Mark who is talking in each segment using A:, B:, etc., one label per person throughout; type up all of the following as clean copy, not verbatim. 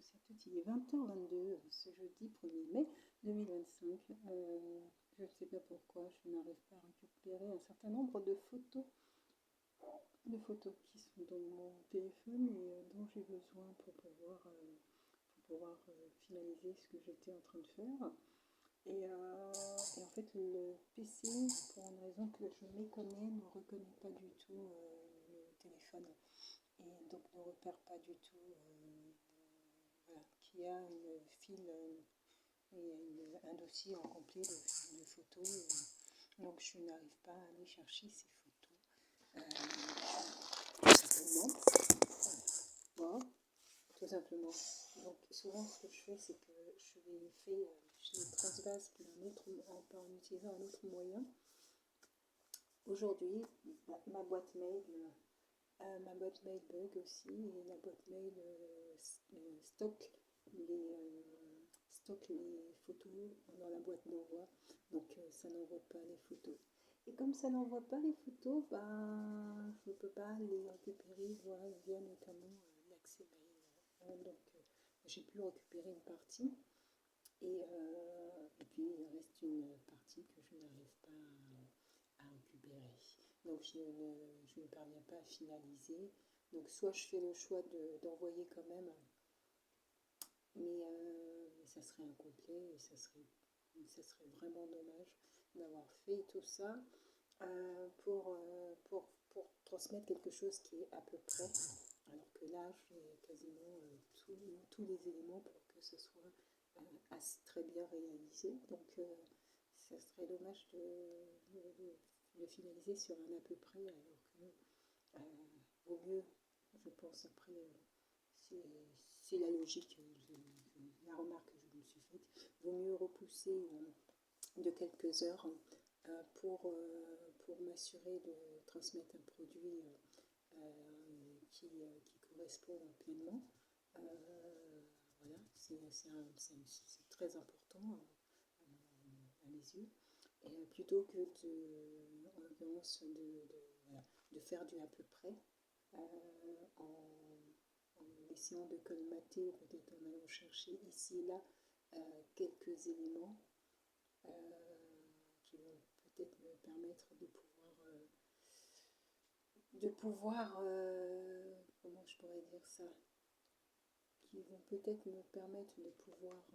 A: tout il est 20h22 ce jeudi 1er mai 2025. Je ne sais pas pourquoi je n'arrive pas à récupérer un certain nombre de photos qui sont dans mon téléphone et dont j'ai besoin pour pouvoir finaliser ce que j'étais en train de faire. Et en fait, le PC, pour une raison que je méconnais, ne reconnaît pas du tout le téléphone et donc ne repère pas du tout voilà, qu'il y a une file et un dossier en complet de photos. Donc je n'arrive pas à aller chercher ces photos simplement. Voilà, tout simplement. Donc souvent ce que je fais, c'est que je les transvase par en utilisant un autre moyen. Aujourd'hui, ma boîte mail bug aussi, et la boîte mail stocke les photos dans la boîte d'envoi, donc ça n'envoie pas les photos. Et comme ça n'envoie pas les photos, je ne peux pas les récupérer via notamment l'accès mail. Donc j'ai pu récupérer une partie et puis il reste une partie que je n'arrive pas à récupérer. Donc je ne parviens pas à finaliser. Donc soit je fais le choix d'envoyer quand même, mais ça serait incomplet et ça serait vraiment dommage d'avoir fait tout ça pour transmettre quelque chose qui est à peu près, alors que là j'ai quasiment tous les éléments pour que ce soit très bien réalisé. Donc ça serait dommage de finaliser sur un à peu près, alors que vaut mieux, je pense, après, c'est la logique, la remarque que je me suis faite, vaut mieux repousser de quelques heures pour m'assurer de transmettre un produit qui correspond pleinement. Voilà, c'est très important à mes yeux. Et plutôt que de faire du à peu près, en essayant de colmater, ou peut-être en allant chercher ici et là quelques éléments qui vont peut-être me permettre de pouvoir comment je pourrais dire ça, qui vont peut-être me permettre de pouvoir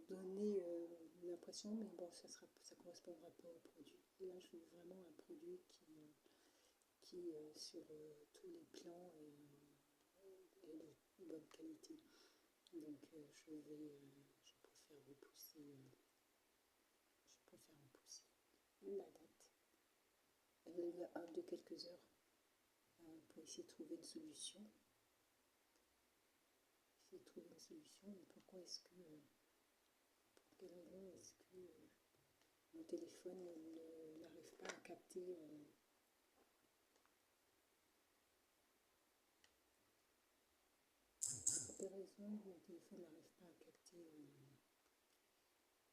A: donner l'impression, mais bon, ça correspondra pas au produit. Et là, je veux vraiment un produit qui sur tous les plans est de bonne qualité. Donc je préfère repousser la date de quelques heures pour essayer de trouver une solution. Mais pourquoi pour quelle raison est-ce que mon téléphone n'arrive pas à capter pour quelle raison mon téléphone n'arrive pas à capter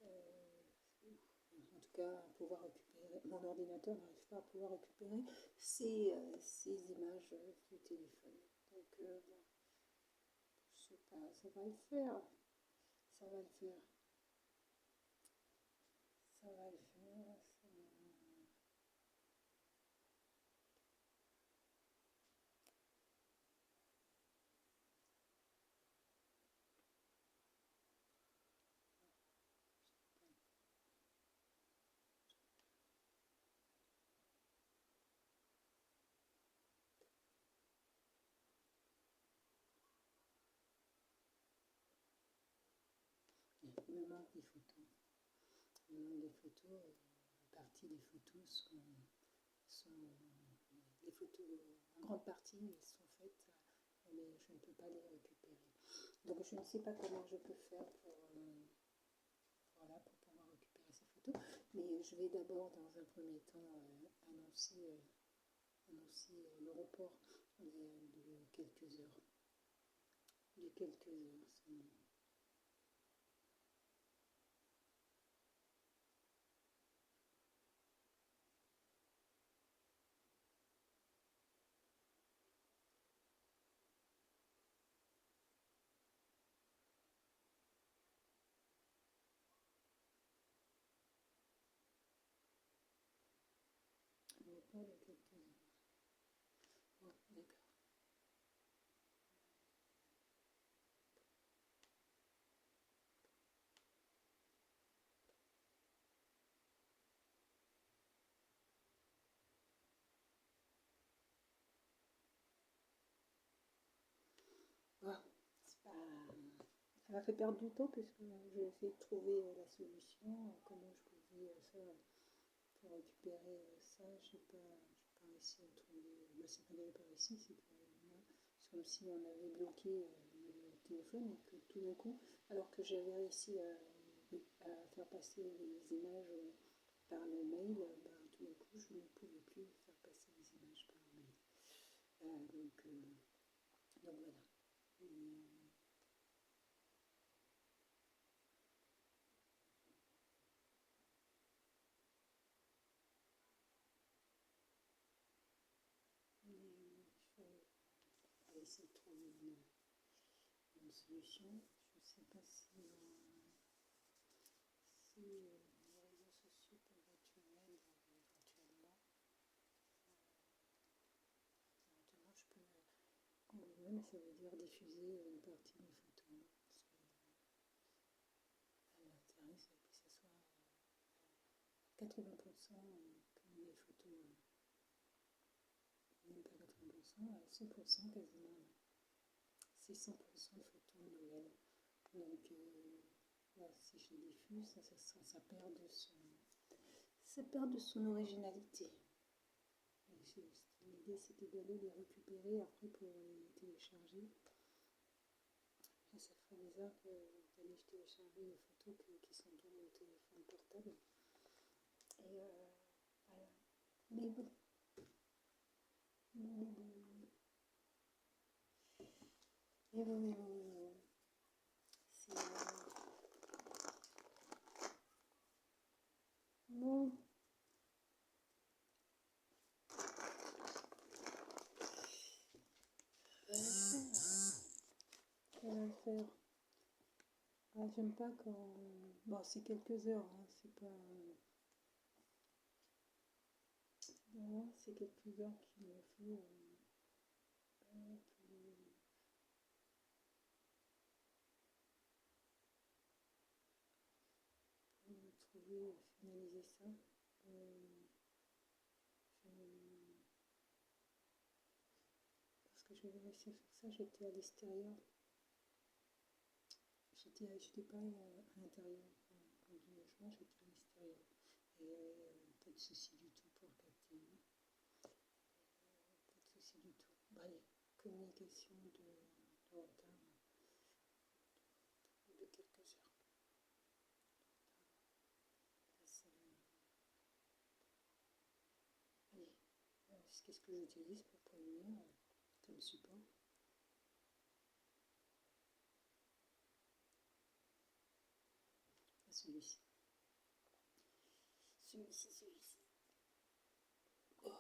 A: en tout cas à pouvoir récupérer, mon ordinateur n'arrive pas à pouvoir récupérer ces images du téléphone. Donc bon, je sais pas, ça va le faire. Ça va le faire. Il me manque des photos. Une partie des photos sont les photos, en grande partie sont faites, mais je ne peux pas les récupérer. Donc je ne sais pas comment je peux faire pour pouvoir récupérer ces photos. Mais je vais d'abord, dans un premier temps, annoncer le report de quelques heures. pas de quelques-uns. Oh, d'accord. Voilà. Ça m'a fait perdre du temps puisque j'ai essayé de trouver la solution, comment je pouvais faire pour récupérer ça. J'ai pas réussi à trouver. Bah, c'est pas que j'ai pas réussi, c'est que c'est comme si on avait bloqué le téléphone et que tout d'un coup, alors que j'avais réussi à faire passer les images par le mail, bah, tout d'un coup, je ne pouvais plus faire passer les images par le mail. Donc voilà. Je vais essayer de trouver une solution. Je ne sais pas si, les réseaux sociaux peuvent être une aide éventuellement. Éventuellement, je peux enlever, mais ça veut dire diffuser une partie des photos. Parce que l'intérêt, c'est que ce soit à 80% comme les photos, même pas 80%, à 100% quasiment. C'est 100% de photos de Noël. Donc, là, si je diffuse, ça perd de son originalité. L'idée, c'était d'aller les récupérer après pour les télécharger. Et ça ferait bizarre d'aller télécharger les photos qui sont dans mon téléphone portable. Et voilà. Mais bon. Mais bon. C'est bon. Ça va le faire. Ah, j'aime pas quand. Bon, c'est quelques heures, hein, c'est pas. Voilà, c'est quelques heures qu'il me faut pour trouver, finaliser ça. Parce que j'avais réussi à faire ça, j'étais à l'extérieur. J'étais pas à l'intérieur. Quand du logement, j'étais à l'extérieur. Et pas de souci du tout pour capter. Pas de souci du tout. Allez, communication de retard de quelques heures. Allez, qu'est-ce que j'utilise pour prévenir comme support? Celui-ci. Celui-ci. Oh.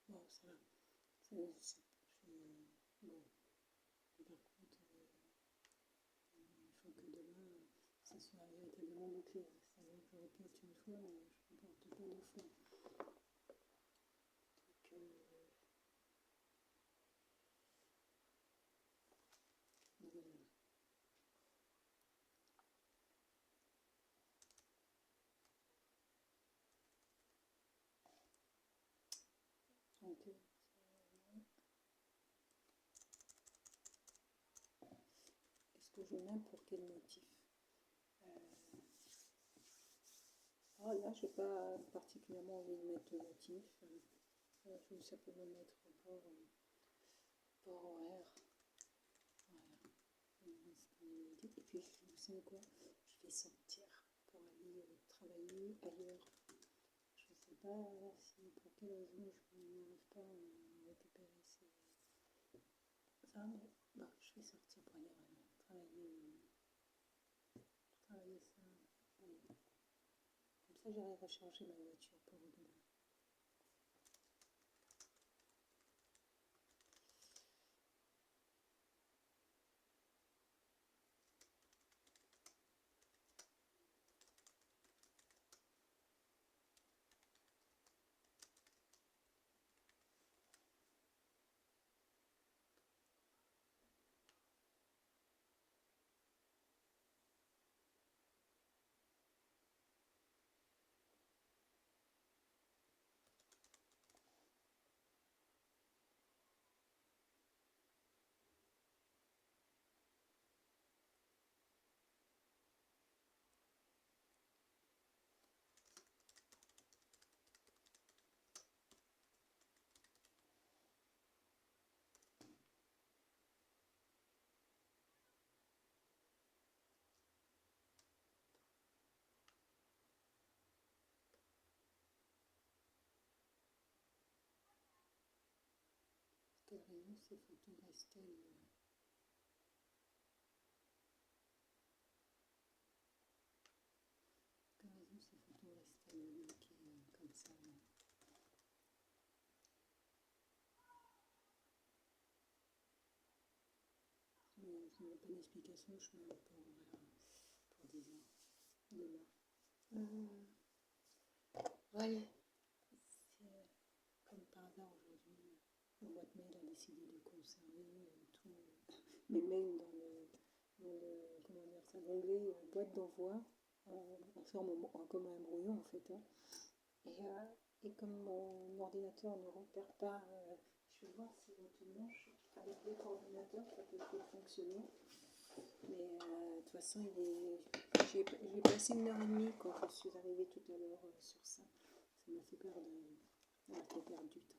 A: Bon, ça va. Bon, par contre, il faut que demain, ça soit véritablement bouclé. C'est-à-dire que je reporte une fois, mais je ne reporte pas deux fois. Donc, voilà. Donc, est-ce que je mets pour quel motif? Là, je n'ai pas particulièrement envie de mettre de motif. Je vais simplement mettre port horaire. Voilà. Et puis, vous savez quoi? Je vais sortir pour aller travailler ailleurs. Je ne sais pas si pour quelle raison je n'arrive pas à récupérer ça, mais bon, je vais sortir pour aller travailler ça. Allez. Comme ça, j'arrive à changer ma voiture pour demain. Quelle raison ces photos restent-elles Quelle raison ces photos restent-elles bloquées comme ça là? Je n'ai pas d'explication, je me pour 10 ans demain. Ouais, c'est comme par hasard aujourd'hui, la boîte mail a décidé de conserver tous mes mails comment dire ça, l'onglet boîte d'envoi comme un brouillon en fait. Hein. Et comme mon ordinateur ne repère pas, je vais voir si éventuellement avec les coordinateurs ça peut peut-être fonctionner. Mais de toute façon, j'ai passé 1h30 quand je suis arrivée tout à l'heure sur ça. Ça m'a fait perdre du temps.